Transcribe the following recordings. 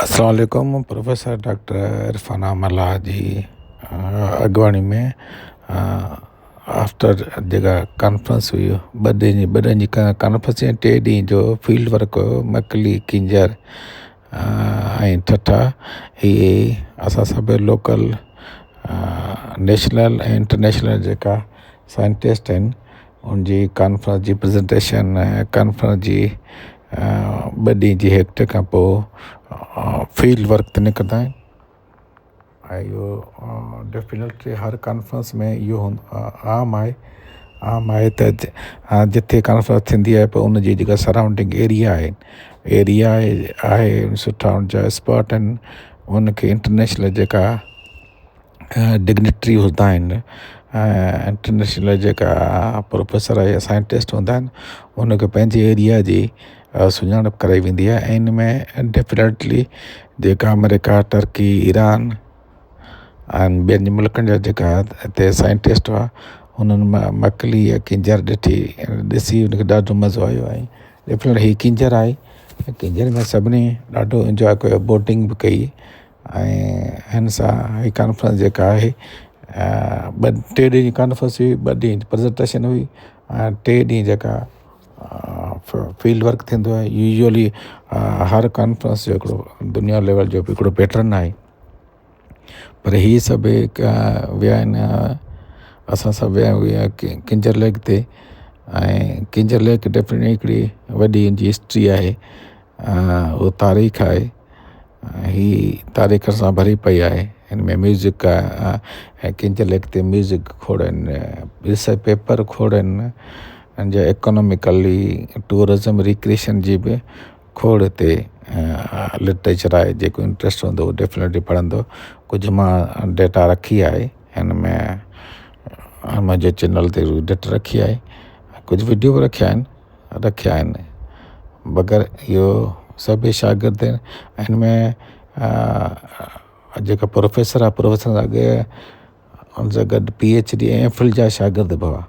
अस्सलाम वालेकुम। Professor doctor Irfana मल्लाह जी अॻवानी में आफ्टर जेका कॉन्फ्रेंस हुई ॿ ॾींहं जी कॉन्फ्रेंस ऐं 3 ॾींहं जो फील्ड वर्क मकली किंजर ऐं ठठा इहे असां सभु लोकल नेशनल ऐं इंटरनेशनल जेका साइंटिस्ट आहिनि उनजी कॉन्फ्रेंस जी प्रेज़ेंटेशन कॉन्फ्रेंस जी 2 ॾींहं जी हेक्ट खां पोइ फील्ड वर्क ते निकिरंदा आहिनि ऐं इहो डेफिनेटली हर कॉन्फ्रेंस में इहो आम आहे त जिथे कॉन्फ्रेंस थींदी आहे पोइ उनजी जेका सराउंडिंग एरिया आहे सुठा उनजा स्पॉट आहिनि उनखे इंटरनेशनल जेका डिग्निटरी हूंदा आहिनि इंटरनेशनल जेका प्रोफेसर या साइंटिस्ट हूंदा आहिनि उनखे पंहिंजे एरिया जी सुञाणप कराई वेंदी आहे ऐं इन में डेफिनेटली जेका अमेरिका टर्की ईरान ऐं ॿियनि मुल्कनि जा जेका हिते साइंटिस्ट हुआ उन्हनि मकली या किंजर ॾिसी उनखे ॾाढो मज़ो आयो ऐं डेफिनेट हीअ किंजर आहे किंजर में सभिनी ॾाढो इंजॉय कयो बोटिंग बि कई ऐं हिन सां हीअ कॉन्फ्रेंस जेका आहे 3 ॾींहं जी कॉन्फ्रेंस हुई 2 ॾींहं जी प्रेज़ेंटेशन हुई ऐं 3 ॾींहं जेका फील्ड वर्क थींदो आहे यूजुअली हर कॉन्फ्रेंस जो हिकिड़ो दुनिया लेवल जो बि हिकिड़ो पैटर्न आहे पर हीअ सभु विया आहिनि असां सभु विया हुआ किंजर लेक ते ऐं किंजर लेक डेफिनेटली हिकिड़ी वॾी इनजी हिस्ट्री आहे उहो तारीख़ आहे ही तारीख़ सां भरी पई आहे हिन में म्यूज़िक ऐं किंजर लेक ते म्यूज़िक खोड़ आहिनि रिसर्च पेपर खोड़ आहिनि ऐं जा इकोनॉमिकली टूरिज़म रिक्रिएशन जी बि खोड़ हिते लिटरेचर आहे जेको इंट्रस्ट हूंदो उहो डेफिनेटली पढ़ंदो कुझु मां डेटा रखी आहे हिन में मुंहिंजे चैनल ते डेटा रखी आहे कुझु वीडियो बि रखिया आहिनि बग़ैर इहो सभई शागिर्द आहिनि हिन में जेका प्रोफेसर आहे प्रोफेसर सां उन सां गॾु PhD ऐं MPhil जा शागिर्द बि हुआ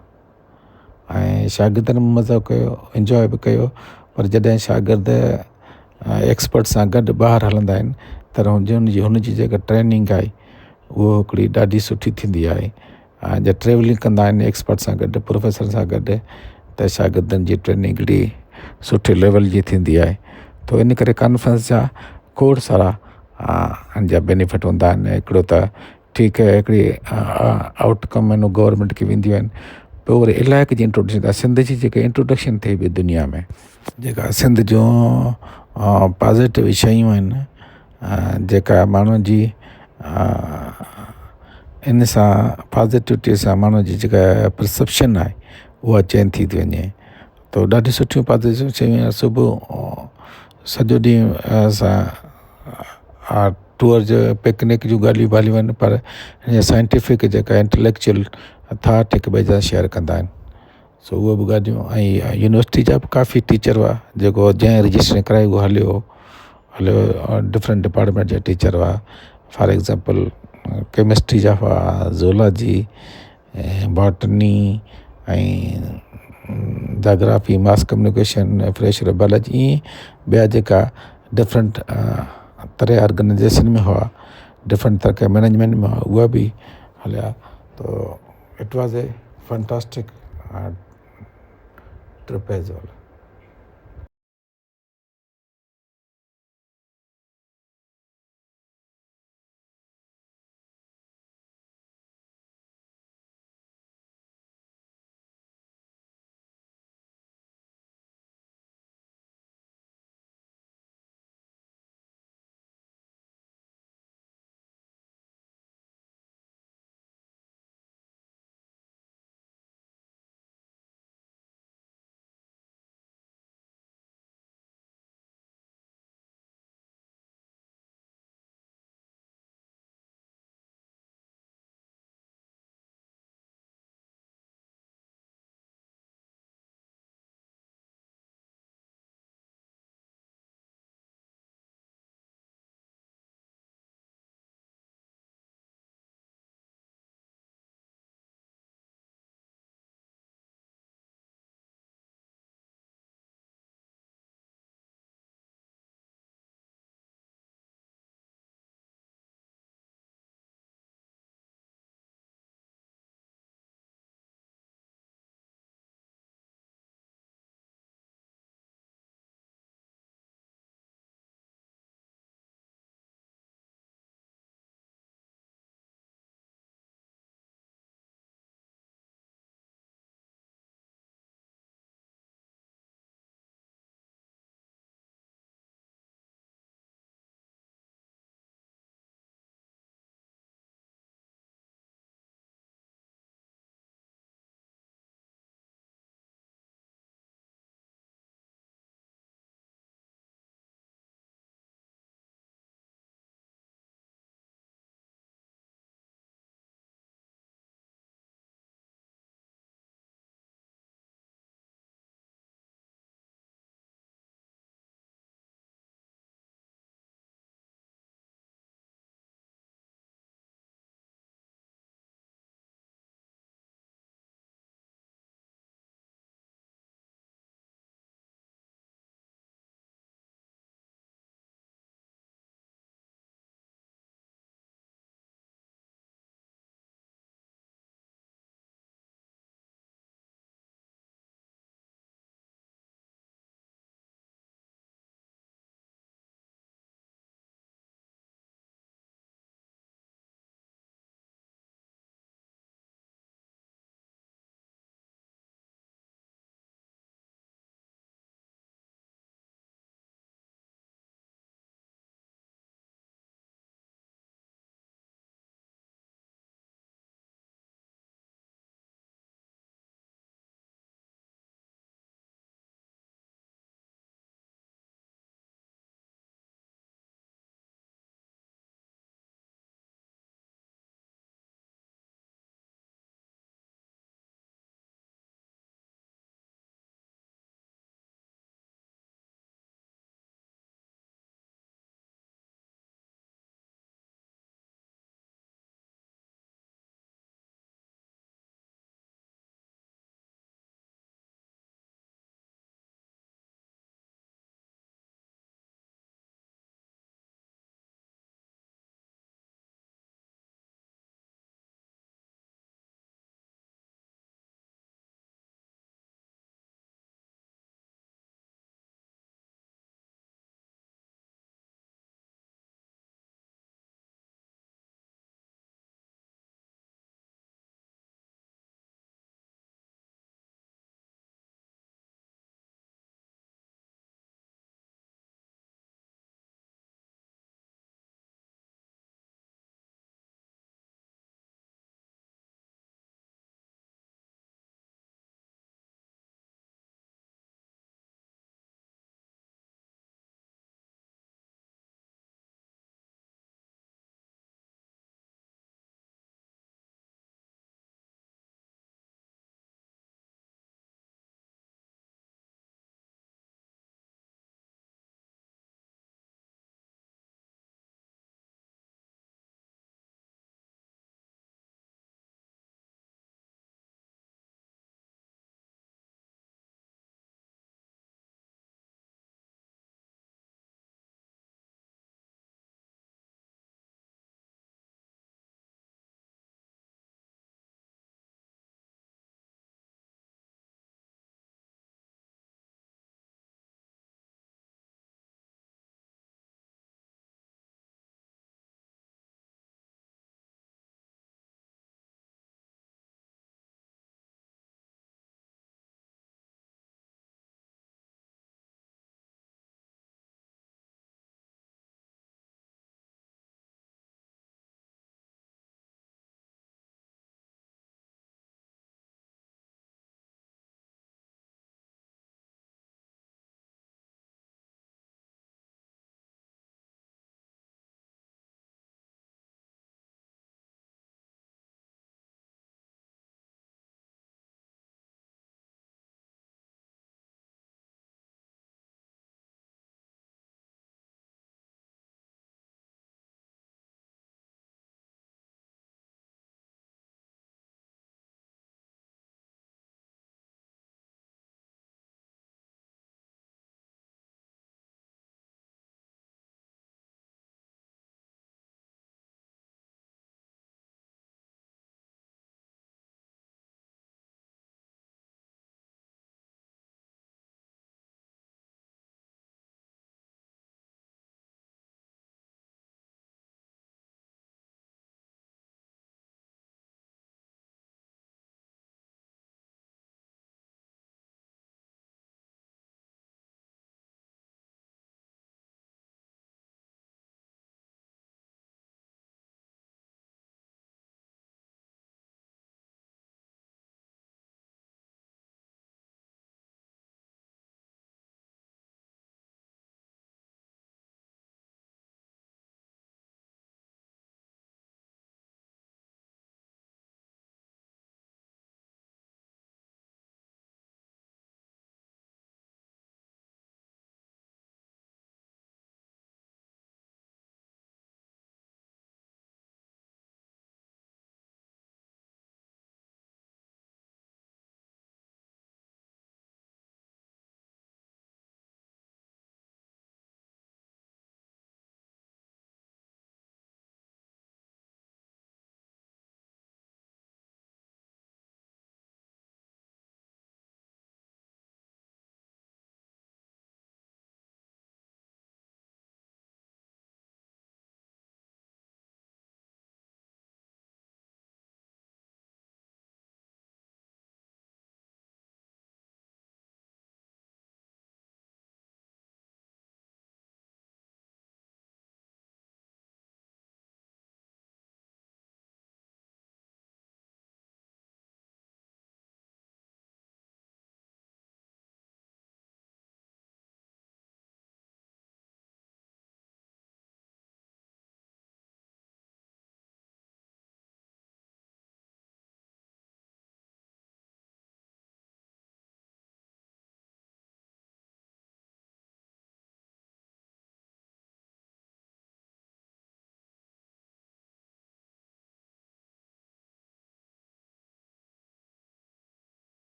ऐं शागिर्दनि में मज़ो कयो इंजॉय बि कयो पर जॾहिं शागिर्द एक्सपर्ट सां गॾु ॿाहिरि हलंदा आहिनि त हुनजी जेका ट्रेनिंग आहे उहो हिकिड़ी ॾाढी सुठी थींदी आहे जॾहिं ट्रेवलिंग कंदा आहिनि एक्सपर्ट सां गॾु प्रोफेसर सां गॾु त शागिर्दनि जी ट्रेनिंग हिकिड़ी सुठे लेवल जी थींदी आहे तो इन करे कॉन्फ्रेंस जा खोड़ सारा जा बेनिफिट हूंदा आहिनि हिकिड़ो त ठीकु आहे हिकिड़ी आउटकम आहिनि गवर्नमेंट खे वेंदियूं आहिनि पोइ वरी इलाइक़े जी इंट्रोडक्शन आहे सिंध जी जेका इंट्रोडक्शन थिए पई दुनिया में जेका सिंध जो पॉज़िटिव शयूं आहिनि जेका माण्हुनि जी इन सां पॉज़िटिविटी सां माण्हुनि जी जेका परसेप्शन आहे उहा चेंज थी वञे तो ॾाढी सुठियूं पॉज़िटिव शयूं सुबुह सॼो ॾींहुं असां टूर जो पिकनिक जूं ॻाल्हियूं ॿाल्हियूं आहिनि पर हीअं साइंटिफिक जेका इंटेलेक्चुअल थाट हिक ॿिए सां शेयर कंदा आहिनि सो उहे बि ॻाल्हियूं ऐं यूनिवर्सिटी जा बि काफ़ी टीचर हुआ जेको जंहिं रजिस्ट्रेशन कराई उहो हलियो डिफरेंट डिपार्टमेंट जा टीचर हुआ फॉर एग्ज़ाम्पल केमिस्ट्री जा हुआ ज़ूलॉजी बॉटनी ऐं geography mass communication fresher biology ईअं ॿिया जेका डिफरेंट तरह ऑर्गेनाइजेशन में हुआ डिफरेंट तरह के मैनेजमेंट में हुआ उहा बि हलिया तो it was a fantastic trip as well.